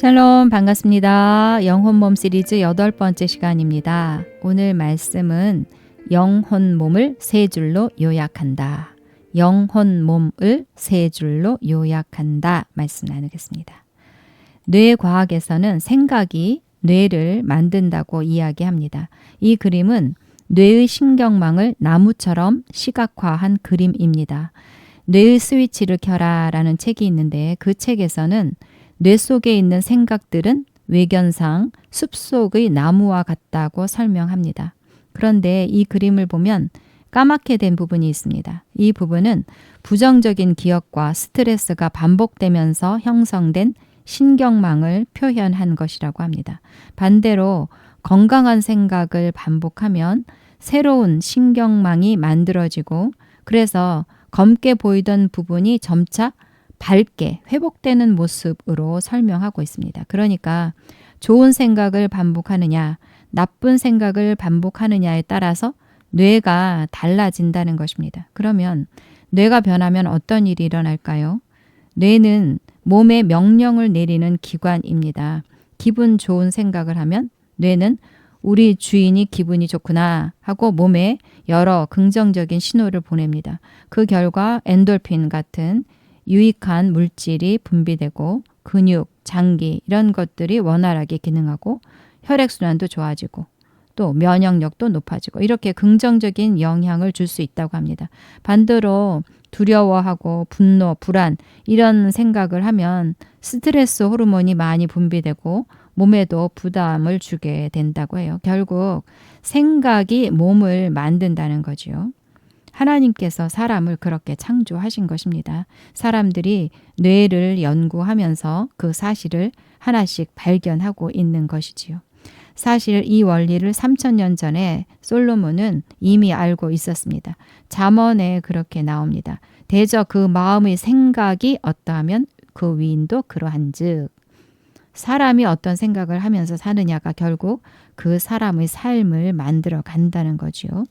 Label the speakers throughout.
Speaker 1: 샬롬 반갑습니다. 영혼몸 시리즈 8번째 시간입니다. 오늘 말씀은 영혼 몸을 세 줄로 요약한다. 영혼 몸을 세 줄로 요약한다. 말씀 나누겠습니다. 뇌과학에서는 생각이 뇌를 만든다고 이야기합니다. 이 그림은 뇌의 신경망을 나무처럼 시각화한 그림입니다. 뇌의 스위치를 켜라 라는 책이 있는데 그 책에서는 뇌 속에 있는 생각들은 외견상 숲속의 나무와 같다고 설명합니다. 그런데 이 그림을 보면 까맣게 된 부분이 있습니다. 이 부분은 부정적인 기억과 스트레스가 반복되면서 형성된 신경망을 표현한 것이라고 합니다. 반대로 건강한 생각을 반복하면 새로운 신경망이 만들어지고 그래서 검게 보이던 부분이 점차 밝게 회복되는 모습으로 설명하고 있습니다. 그러니까 좋은 생각을 반복하느냐, 나쁜 생각을 반복하느냐에 따라서 뇌가 달라진다는 것입니다. 그러면 뇌가 변하면 어떤 일이 일어날까요? 뇌는 몸에 명령을 내리는 기관입니다. 기분 좋은 생각을 하면 뇌는 우리 주인이 기분이 좋구나 하고 몸에 여러 긍정적인 신호를 보냅니다. 그 결과 엔돌핀 같은 유익한 물질이 분비되고 근육, 장기 이런 것들이 원활하게 기능하고 혈액순환도 좋아지고 또 면역력도 높아지고 이렇게 긍정적인 영향을 줄 수 있다고 합니다. 반대로 두려워하고 분노, 불안 이런 생각을 하면 스트레스 호르몬이 많이 분비되고 몸에도 부담을 주게 된다고 해요. 결국 생각이 몸을 만든다는 거지요. 하나님께서 사람을 그렇게 창조하신 것입니다. 사람들이 뇌를 연구하면서 그 사실을 하나씩 발견하고 있는 것이지요. 사실 이 원리를 3000년 전에 솔로몬은 이미 알고 있었습니다. 잠언에 그렇게 나옵니다. 대저 그 마음의 생각이 어떠하면 그 위인도 그러한즉. 사람이 어떤 생각을 하면서 사느냐가 결국 그 사람의 삶을 만들어 간다는 거지요.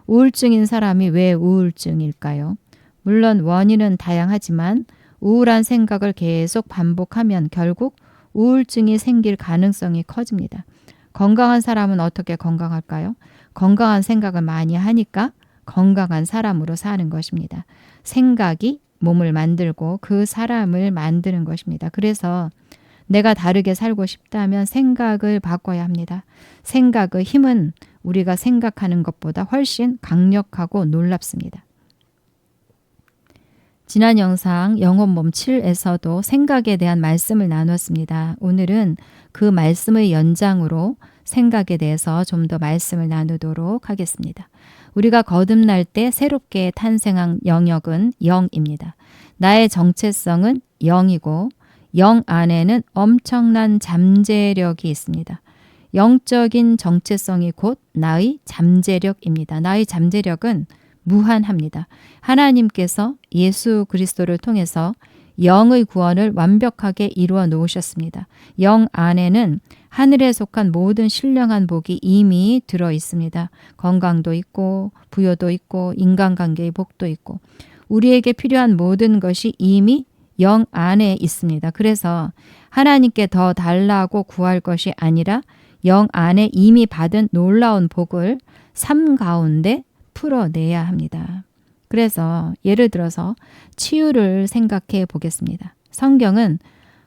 Speaker 1: 우울증인 사람이 왜 우울증일까요? 물론 원인은 다양하지만 우울한 생각을 계속 반복하면 결국 우울증이 생길 가능성이 커집니다. 건강한 사람은 어떻게 건강할까요? 건강한 생각을 많이 하니까 건강한 사람으로 사는 것입니다. 생각이 몸을 만들고 그 사람을 만드는 것입니다. 그래서 내가 다르게 살고 싶다면 생각을 바꿔야 합니다. 생각의 힘은 우리가 생각하는 것보다 훨씬 강력하고 놀랍습니다. 지난 영상 영혼몸 7에서도 생각에 대한 말씀을 나눴습니다. 오늘은 그 말씀의 연장으로 생각에 대해서 좀 더 말씀을 나누도록 하겠습니다. 우리가 거듭날 때 새롭게 탄생한 영역은 영입니다. 나의 정체성은 영이고 영 안에는 엄청난 잠재력이 있습니다. 영적인 정체성이 곧 나의 잠재력입니다. 나의 잠재력은 무한합니다. 하나님께서 예수 그리스도를 통해서 영의 구원을 완벽하게 이루어 놓으셨습니다. 영 안에는 하늘에 속한 모든 신령한 복이 이미 들어 있습니다. 건강도 있고 부여도 있고 인간관계의 복도 있고 우리에게 필요한 모든 것이 이미 영 안에 있습니다. 그래서 하나님께 더 달라고 구할 것이 아니라 영 안에 이미 받은 놀라운 복을 삶 가운데 풀어내야 합니다. 그래서 예를 들어서 치유를 생각해 보겠습니다. 성경은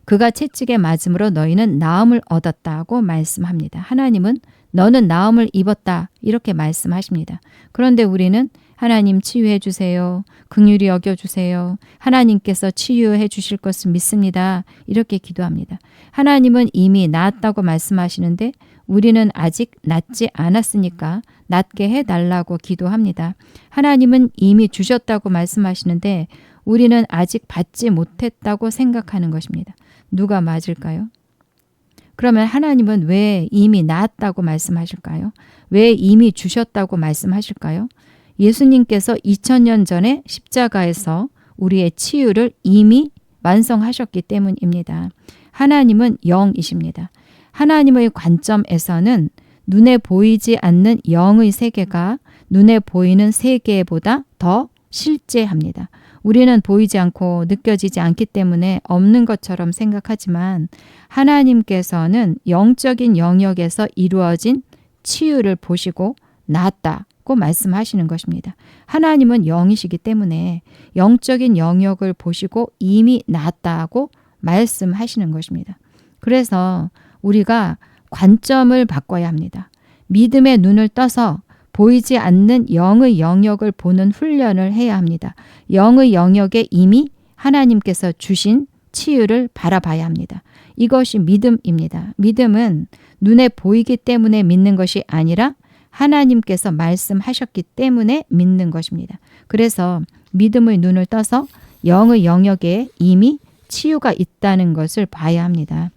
Speaker 1: 그가 채찍에 맞음으로 너희는 나음을 얻었다고 말씀합니다. 하나님은 너는 나음을 입었다 이렇게 말씀하십니다. 그런데 우리는 하나님 치유해 주세요. 긍휼히 여겨 주세요. 하나님께서 치유해 주실 것을 믿습니다. 이렇게 기도합니다. 하나님은 이미 낫다고 말씀하시는데 우리는 아직 낫지 않았으니까 낫게 해달라고 기도합니다. 하나님은 이미 주셨다고 말씀하시는데 우리는 아직 받지 못했다고 생각하는 것입니다. 누가 맞을까요? 그러면 하나님은 왜 이미 낫다고 말씀하실까요? 왜 이미 주셨다고 말씀하실까요? 예수님께서 2000년 전에 십자가에서 우리의 치유를 이미 완성하셨기 때문입니다. 하나님은 영이십니다. 하나님의 관점에서는 눈에 보이지 않는 영의 세계가 눈에 보이는 세계보다 더 실제합니다. 우리는 보이지 않고 느껴지지 않기 때문에 없는 것처럼 생각하지만 하나님께서는 영적인 영역에서 이루어진 치유를 보시고 낫다고 말씀하시는 것입니다. 하나님은 영이시기 때문에 영적인 영역을 보시고 이미 낫다고 말씀하시는 것입니다. 그래서 우리가 관점을 바꿔야 합니다. 믿음의 눈을 떠서 보이지 않는 영의 영역을 보는 훈련을 해야 합니다. 영의 영역에 이미 하나님께서 주신 치유를 바라봐야 합니다. 이것이 믿음입니다. 믿음은 눈에 보이기 때문에 믿는 것이 아니라 하나님께서 말씀하셨기 때문에 믿는 것입니다. 그래서 믿음의 눈을 떠서 영의 영역에 이미 치유가 있다는 것을 봐야 합니다.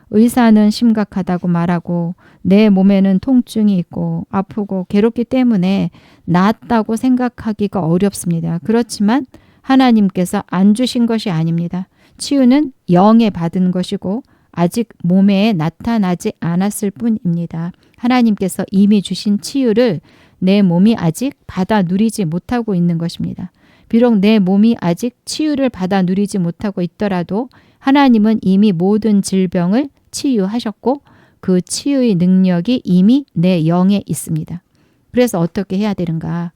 Speaker 1: 의사는 심각하다고 말하고 내 몸에는 통증이 있고 아프고 괴롭기 때문에 낫다고 생각하기가 어렵습니다. 그렇지만 하나님께서 안 주신 것이 아닙니다. 치유는 영에 받은 것이고 아직 몸에 나타나지 않았을 뿐입니다. 하나님께서 이미 주신 치유를 내 몸이 아직 받아 누리지 못하고 있는 것입니다. 비록 내 몸이 아직 치유를 받아 누리지 못하고 있더라도 하나님은 이미 모든 질병을 치유하셨고 그 치유의 능력이 이미 내 영에 있습니다. 그래서 어떻게 해야 되는가?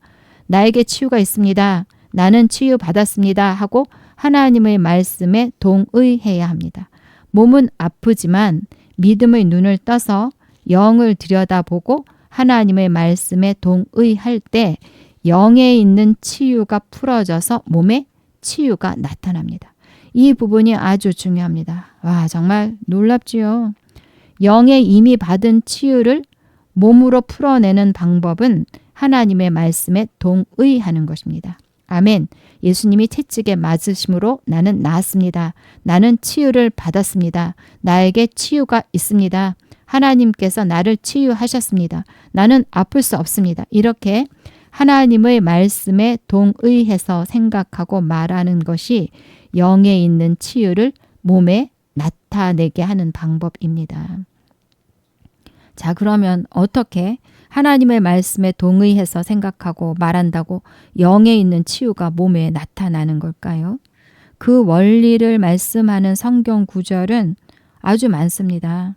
Speaker 1: 나에게 치유가 있습니다. 나는 치유받았습니다. 하고 하나님의 말씀에 동의해야 합니다. 몸은 아프지만 믿음의 눈을 떠서 영을 들여다보고 하나님의 말씀에 동의할 때 영에 있는 치유가 풀어져서 몸에 치유가 나타납니다. 이 부분이 아주 중요합니다. 와, 정말 놀랍지요. 영에 이미 받은 치유를 몸으로 풀어내는 방법은 하나님의 말씀에 동의하는 것입니다. 아멘. 예수님이 채찍에 맞으심으로 나는 나았습니다. 나는 치유를 받았습니다. 나에게 치유가 있습니다. 하나님께서 나를 치유하셨습니다. 나는 아플 수 없습니다. 이렇게 하나님의 말씀에 동의해서 생각하고 말하는 것이 영에 있는 치유를 몸에 나타내게 하는 방법입니다. 자, 그러면 어떻게 하나님의 말씀에 동의해서 생각하고 말한다고 영에 있는 치유가 몸에 나타나는 걸까요? 그 원리를 말씀하는 성경 구절은 아주 많습니다.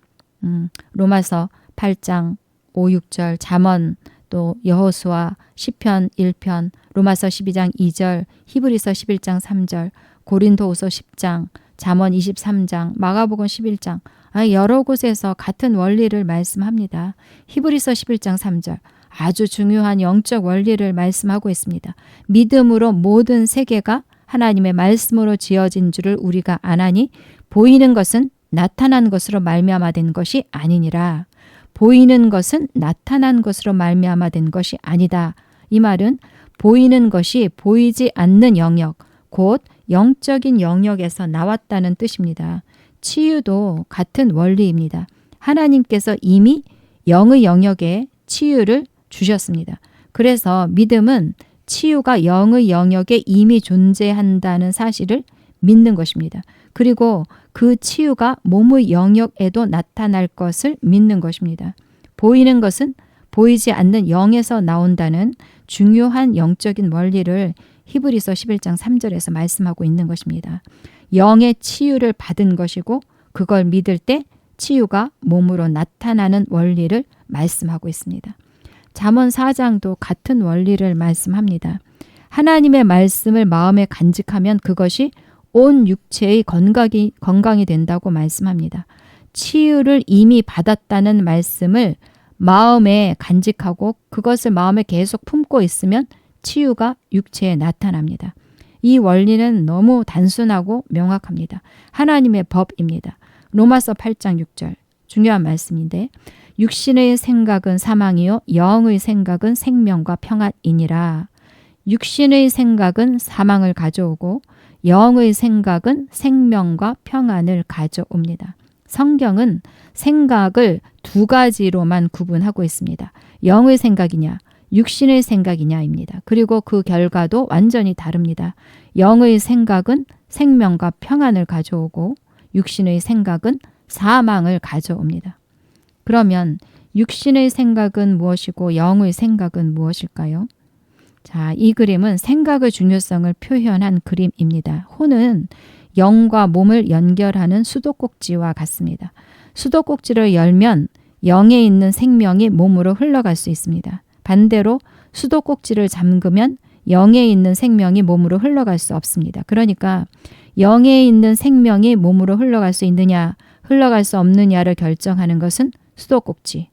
Speaker 1: 로마서 8장 5, 6절, 잠언, 또 여호수아, 시편 1편, 로마서 12장 2절, 히브리서 11장 3절, 고린도후서 10장, 잠언 23장, 마가복음 11장, 여러 곳에서 같은 원리를 말씀합니다. 히브리서 11장 3절, 아주 중요한 영적 원리를 말씀하고 있습니다. 믿음으로 모든 세계가 하나님의 말씀으로 지어진 줄을 우리가 아나니 보이는 것은 나타난 것으로 말미암아 된 것이 아니니라. 보이는 것은 나타난 것으로 말미암아 된 것이 아니다. 이 말은 보이는 것이 보이지 않는 영역, 곧 영적인 영역에서 나왔다는 뜻입니다. 치유도 같은 원리입니다. 하나님께서 이미 영의 영역에 치유를 주셨습니다. 그래서 믿음은 치유가 영의 영역에 이미 존재한다는 사실을 믿는 것입니다. 그리고 그 치유가 몸의 영역에도 나타날 것을 믿는 것입니다. 보이는 것은 보이지 않는 영에서 나온다는 중요한 영적인 원리를 히브리서 11장 3절에서 말씀하고 있는 것입니다. 영의 치유를 받은 것이고 그걸 믿을 때 치유가 몸으로 나타나는 원리를 말씀하고 있습니다. 잠언 4장도 같은 원리를 말씀합니다. 하나님의 말씀을 마음에 간직하면 그것이 온 육체의 건강이 된다고 말씀합니다. 치유를 이미 받았다는 말씀을 마음에 간직하고 그것을 마음에 계속 품고 있으면 치유가 육체에 나타납니다. 이 원리는 너무 단순하고 명확합니다. 하나님의 법입니다. 로마서 8장 6절 중요한 말씀인데 육신의 생각은 사망이요 영의 생각은 생명과 평안이니라. 육신의 생각은 사망을 가져오고 영의 생각은 생명과 평안을 가져옵니다. 성경은 생각을 두 가지로만 구분하고 있습니다. 영의 생각이냐, 육신의 생각이냐입니다. 그리고 그 결과도 완전히 다릅니다. 영의 생각은 생명과 평안을 가져오고 육신의 생각은 사망을 가져옵니다. 그러면 육신의 생각은 무엇이고 영의 생각은 무엇일까요? 자, 이 그림은 생각의 중요성을 표현한 그림입니다. 혼은 영과 몸을 연결하는 수도꼭지와 같습니다. 수도꼭지를 열면 영에 있는 생명이 몸으로 흘러갈 수 있습니다. 반대로 수도꼭지를 잠그면 영에 있는 생명이 몸으로 흘러갈 수 없습니다. 그러니까 영에 있는 생명이 몸으로 흘러갈 수 있느냐, 흘러갈 수 없느냐를 결정하는 것은 수도꼭지,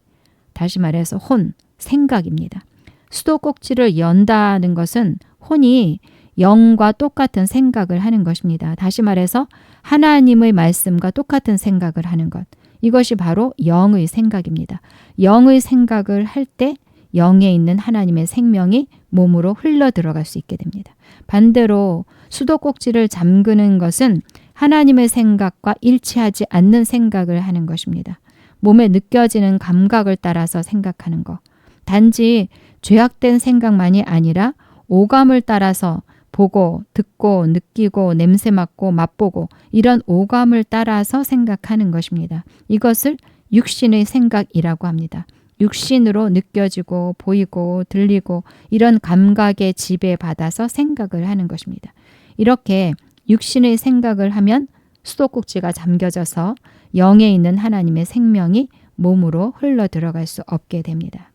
Speaker 1: 다시 말해서 혼, 생각입니다. 수도꼭지를 연다는 것은 혼이 영과 똑같은 생각을 하는 것입니다. 다시 말해서 하나님의 말씀과 똑같은 생각을 하는 것. 이것이 바로 영의 생각입니다. 영의 생각을 할 때 영에 있는 하나님의 생명이 몸으로 흘러 들어갈 수 있게 됩니다. 반대로 수도꼭지를 잠그는 것은 하나님의 생각과 일치하지 않는 생각을 하는 것입니다. 몸에 느껴지는 감각을 따라서 생각하는 것. 단지 죄악된 생각만이 아니라 오감을 따라서 보고, 듣고, 느끼고, 냄새 맡고, 맛보고 이런 오감을 따라서 생각하는 것입니다. 이것을 육신의 생각이라고 합니다. 육신으로 느껴지고 보이고 들리고 이런 감각에 지배받아서 생각을 하는 것입니다. 이렇게 육신의 생각을 하면 수도꼭지가 잠겨져서 영에 있는 하나님의 생명이 몸으로 흘러 들어갈 수 없게 됩니다.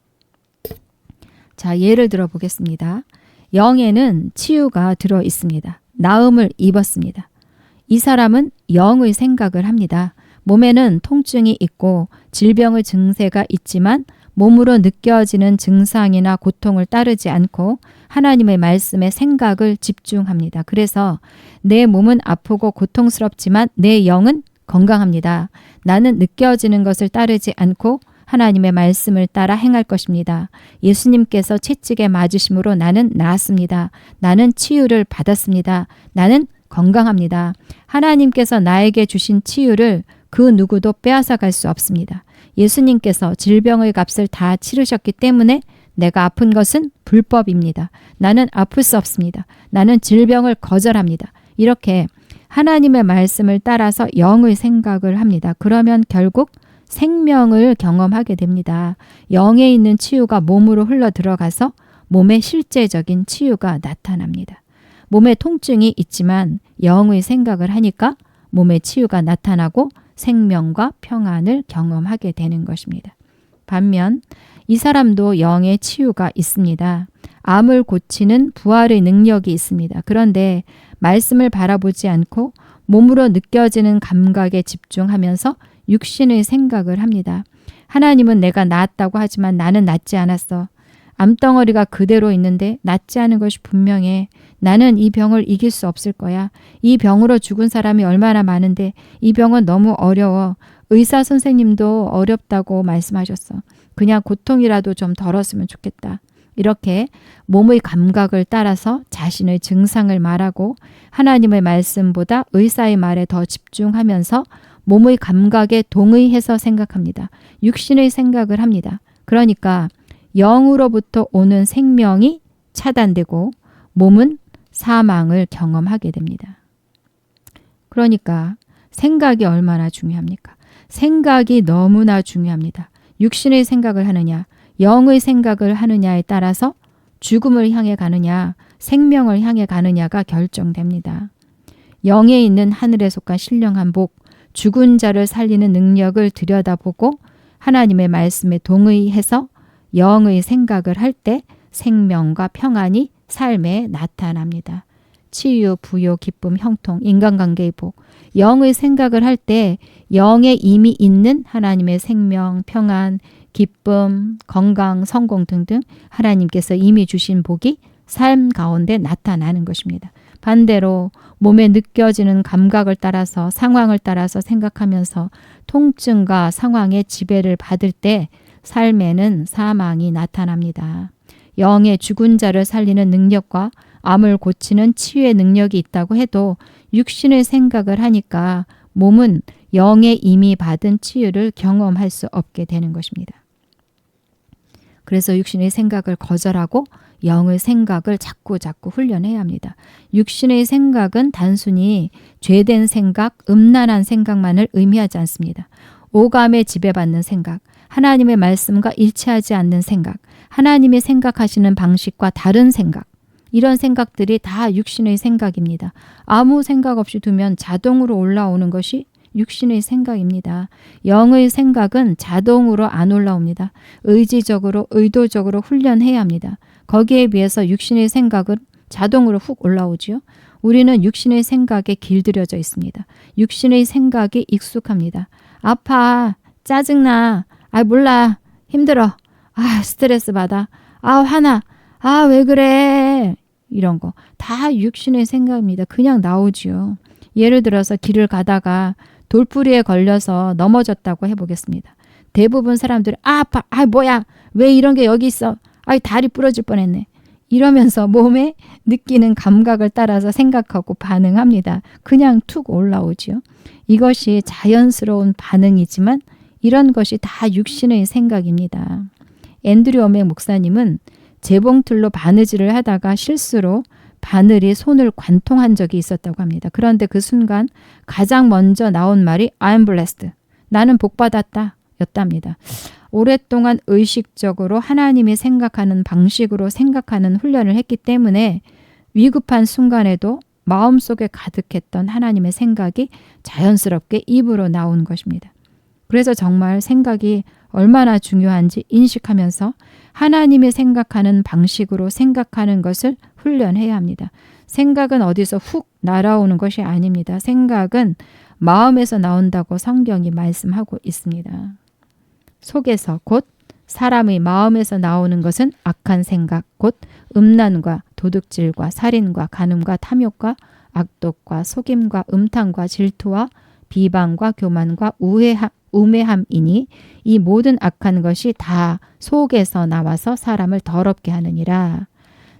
Speaker 1: 자, 예를 들어 보겠습니다. 영에는 치유가 들어 있습니다. 나음을 입었습니다. 이 사람은 영의 생각을 합니다. 몸에는 통증이 있고 질병의 증세가 있지만 몸으로 느껴지는 증상이나 고통을 따르지 않고 하나님의 말씀에 생각을 집중합니다. 그래서 내 몸은 아프고 고통스럽지만 내 영은 건강합니다. 나는 느껴지는 것을 따르지 않고 하나님의 말씀을 따라 행할 것입니다. 예수님께서 채찍에 맞으심으로 나는 나았습니다. 나는 치유를 받았습니다. 나는 건강합니다. 하나님께서 나에게 주신 치유를 그 누구도 빼앗아 갈 수 없습니다. 예수님께서 질병의 값을 다 치르셨기 때문에 내가 아픈 것은 불법입니다. 나는 아플 수 없습니다. 나는 질병을 거절합니다. 이렇게 하나님의 말씀을 따라서 영의 생각을 합니다. 그러면 결국 생명을 경험하게 됩니다. 영에 있는 치유가 몸으로 흘러 들어가서 몸의 실제적인 치유가 나타납니다. 몸에 통증이 있지만 영의 생각을 하니까 몸의 치유가 나타나고 생명과 평안을 경험하게 되는 것입니다. 반면 이 사람도 영의 치유가 있습니다. 암을 고치는 부활의 능력이 있습니다. 그런데 말씀을 바라보지 않고 몸으로 느껴지는 감각에 집중하면서 육신의 생각을 합니다. 하나님은 내가 낫다고 하지만 나는 낫지 않았어. 암덩어리가 그대로 있는데 낫지 않은 것이 분명해. 나는 이 병을 이길 수 없을 거야. 이 병으로 죽은 사람이 얼마나 많은데 이 병은 너무 어려워. 의사 선생님도 어렵다고 말씀하셨어. 그냥 고통이라도 좀 덜었으면 좋겠다. 이렇게 몸의 감각을 따라서 자신의 증상을 말하고 하나님의 말씀보다 의사의 말에 더 집중하면서 몸의 감각에 동의해서 생각합니다. 육신의 생각을 합니다. 그러니까 영으로부터 오는 생명이 차단되고 몸은 사망을 경험하게 됩니다. 그러니까 생각이 얼마나 중요합니까? 생각이 너무나 중요합니다. 육신의 생각을 하느냐, 영의 생각을 하느냐에 따라서 죽음을 향해 가느냐, 생명을 향해 가느냐가 결정됩니다. 영에 있는 하늘에 속한 신령한 복, 죽은 자를 살리는 능력을 들여다보고 하나님의 말씀에 동의해서 영의 생각을 할 때 생명과 평안이 삶에 나타납니다. 치유, 부요, 기쁨, 형통, 인간관계의 복. 영의 생각을 할 때 영에 이미 있는 하나님의 생명, 평안, 기쁨, 건강, 성공 등등 하나님께서 이미 주신 복이 삶 가운데 나타나는 것입니다. 반대로 몸에 느껴지는 감각을 따라서 상황을 따라서 생각하면서 통증과 상황의 지배를 받을 때 삶에는 사망이 나타납니다. 영의 죽은 자를 살리는 능력과 암을 고치는 치유의 능력이 있다고 해도 육신의 생각을 하니까 몸은 영에 이미 받은 치유를 경험할 수 없게 되는 것입니다. 그래서 육신의 생각을 거절하고 영의 생각을 자꾸 훈련해야 합니다. 육신의 생각은 단순히 죄된 생각, 음란한 생각만을 의미하지 않습니다. 오감에 지배받는 생각, 하나님의 말씀과 일치하지 않는 생각, 하나님이 생각하시는 방식과 다른 생각, 이런 생각들이 다 육신의 생각입니다. 아무 생각 없이 두면 자동으로 올라오는 것이 육신의 생각입니다. 영의 생각은 자동으로 안 올라옵니다. 의지적으로, 의도적으로 훈련해야 합니다. 거기에 비해서 육신의 생각은 자동으로 훅 올라오지요. 우리는 육신의 생각에 길들여져 있습니다. 육신의 생각이 익숙합니다. 아파, 짜증나, 몰라, 힘들어, 스트레스 받아, 화나, 왜 그래, 이런 거 다 육신의 생각입니다. 그냥 나오지요. 예를 들어서 길을 가다가 돌부리에 걸려서 넘어졌다고 해보겠습니다. 대부분 사람들이 아파, 뭐야, 왜 이런 게 여기 있어, 다리 부러질 뻔했네, 이러면서 몸에 느끼는 감각을 따라서 생각하고 반응합니다. 그냥 툭 올라오지요. 이것이 자연스러운 반응이지만 이런 것이 다 육신의 생각입니다. 앤드류 오맥 목사님은 재봉틀로 바느질을 하다가 실수로 바늘이 손을 관통한 적이 있었다고 합니다. 그런데 그 순간 가장 먼저 나온 말이 I'm blessed, 나는 복받았다 였답니다. 오랫동안 의식적으로 하나님이 생각하는 방식으로 생각하는 훈련을 했기 때문에 위급한 순간에도 마음속에 가득했던 하나님의 생각이 자연스럽게 입으로 나온 것입니다. 그래서 정말 생각이 얼마나 중요한지 인식하면서 하나님이 생각하는 방식으로 생각하는 것을 훈련해야 합니다. 생각은 어디서 훅 날아오는 것이 아닙니다. 생각은 마음에서 나온다고 성경이 말씀하고 있습니다. 속에서 곧 사람의 마음에서 나오는 것은 악한 생각, 곧 음란과 도둑질과 살인과 간음과 탐욕과 악독과 속임과 음탕과 질투와 비방과 교만과 우매함이니 이 모든 악한 것이 다 속에서 나와서 사람을 더럽게 하느니라.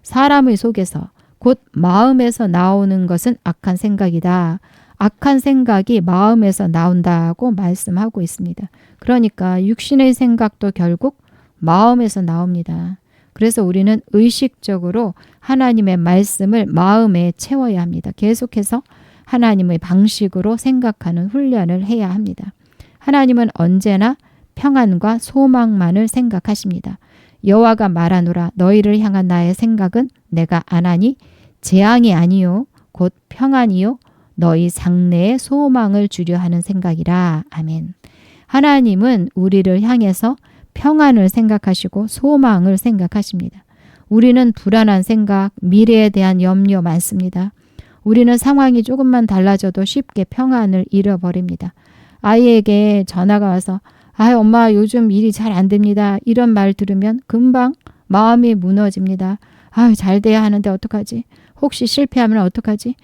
Speaker 1: 사람의 속에서 곧 마음에서 나오는 것은 악한 생각이다. 악한 생각이 마음에서 나온다고 말씀하고 있습니다. 그러니까 육신의 생각도 결국 마음에서 나옵니다. 그래서 우리는 의식적으로 하나님의 말씀을 마음에 채워야 합니다. 계속해서 하나님의 방식으로 생각하는 훈련을 해야 합니다. 하나님은 언제나 평안과 소망만을 생각하십니다. 여호와가 말하노라, 너희를 향한 나의 생각은 내가 안하니 재앙이 아니요 곧 평안이요 너희 장래에 소망을 주려 하는 생각이라. 아멘. 하나님은 우리를 향해서 평안을 생각하시고 소망을 생각하십니다. 우리는 불안한 생각, 미래에 대한 염려 많습니다. 우리는 상황이 조금만 달라져도 쉽게 평안을 잃어버립니다. 아이에게 전화가 와서 엄마 요즘 일이 잘 안 됩니다, 이런 말 들으면 금방 마음이 무너집니다. 잘 돼야 하는데 어떡하지? 혹시 실패하면 어떡하지?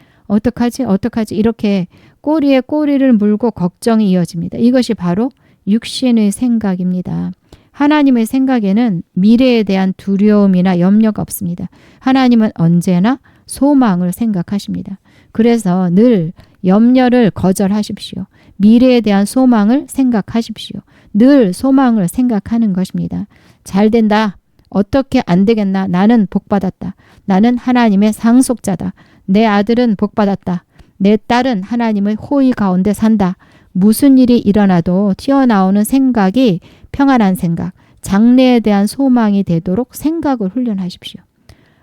Speaker 1: 이렇게 꼬리에 꼬리를 물고 걱정이 이어집니다. 이것이 바로 육신의 생각입니다. 하나님의 생각에는 미래에 대한 두려움이나 염려가 없습니다. 하나님은 언제나 소망을 생각하십니다. 그래서 늘 염려를 거절하십시오. 미래에 대한 소망을 생각하십시오. 늘 소망을 생각하는 것입니다. 잘 된다. 어떻게 안 되겠나. 나는 복받았다. 나는 하나님의 상속자다. 내 아들은 복받았다. 내 딸은 하나님의 호의 가운데 산다. 무슨 일이 일어나도 튀어나오는 생각이 평안한 생각, 장래에 대한 소망이 되도록 생각을 훈련하십시오.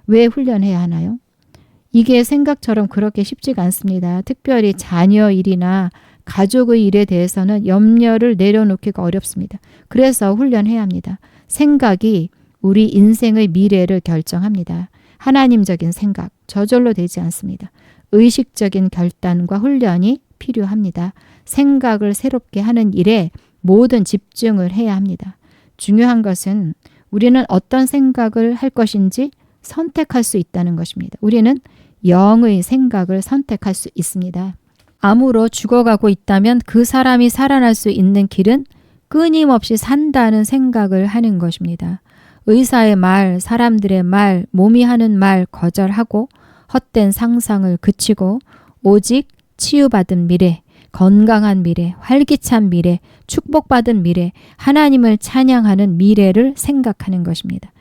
Speaker 1: 왜 훈련해야 하나요? 이게 생각처럼 그렇게 쉽지가 않습니다. 특별히 자녀 일이나 가족의 일에 대해서는 염려를 내려놓기가 어렵습니다. 그래서 훈련해야 합니다. 생각이 우리 인생의 미래를 결정합니다. 하나님적인 생각, 저절로 되지 않습니다. 의식적인 결단과 훈련이 필요합니다. 생각을 새롭게 하는 일에 모든 집중을 해야 합니다. 중요한 것은 우리는 어떤 생각을 할 것인지 선택할 수 있다는 것입니다. 우리는 영의 생각을 선택할 수 있습니다. 암으로 죽어가고 있다면 그 사람이 살아날 수 있는 길은 끊임없이 산다는 생각을 하는 것입니다. 의사의 말, 사람들의 말, 몸이 하는 말 거절하고 헛된 상상을 그치고 오직 치유받은 미래, 건강한 미래, 활기찬 미래, 축복받은 미래, 하나님을 찬양하는 미래를 생각하는 것입니다.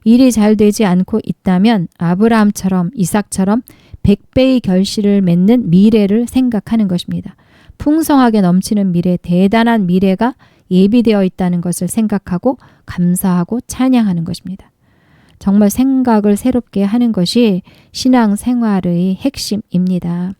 Speaker 1: 일이 잘 되지 않고 있다면 아브라함처럼 이삭처럼 100배의 결실을 맺는 미래를 생각하는 것입니다. 풍성하게 넘치는 미래, 대단한 미래가 예비되어 있다는 것을 생각하고 감사하고 찬양하는 것입니다. 정말 생각을 새롭게 하는 것이 신앙생활의 핵심입니다.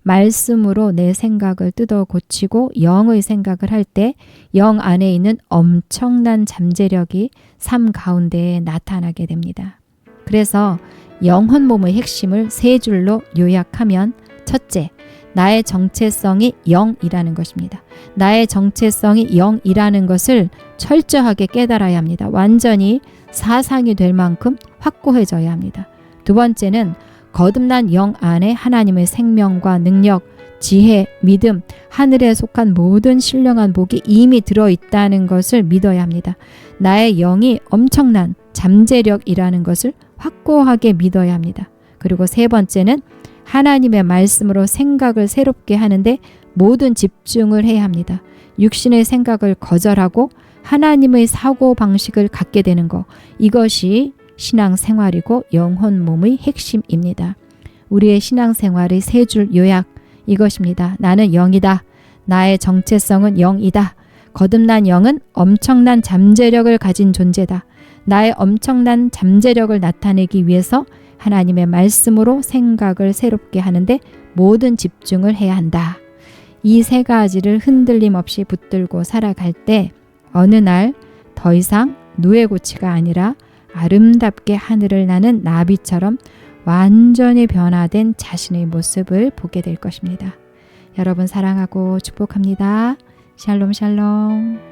Speaker 1: 말씀으로 내 생각을 뜯어 고치고 영의 생각을 할 때 영 안에 있는 엄청난 잠재력이 삶 가운데에 나타나게 됩니다. 그래서 영혼 몸의 핵심을 세 줄로 요약하면 첫째, 나의 정체성이 영이라는 것입니다. 나의 정체성이 영이라는 것을 철저하게 깨달아야 합니다. 완전히 사상이 될 만큼 확고해져야 합니다. 두 번째는 거듭난 영 안에 하나님의 생명과 능력, 지혜, 믿음, 하늘에 속한 모든 신령한 복이 이미 들어있다는 것을 믿어야 합니다. 나의 영이 엄청난 잠재력이라는 것을 확고하게 믿어야 합니다. 그리고 세 번째는 하나님의 말씀으로 생각을 새롭게 하는데 모든 집중을 해야 합니다. 육신의 생각을 거절하고 하나님의 사고방식을 갖게 되는 것, 이것이 신앙생활이고 영혼 몸의 핵심입니다. 우리의 신앙생활의 세 줄 요약, 이것입니다. 나는 영이다. 나의 정체성은 영이다. 거듭난 영은 엄청난 잠재력을 가진 존재다. 나의 엄청난 잠재력을 나타내기 위해서 하나님의 말씀으로 생각을 새롭게 하는데 모든 집중을 해야 한다. 이 세 가지를 흔들림 없이 붙들고 살아갈 때 어느 날 더 이상 누에고치가 아니라 아름답게 하늘을 나는 나비처럼 완전히 변화된 자신의 모습을 보게 될 것입니다. 여러분 사랑하고 축복합니다. 샬롬 샬롬.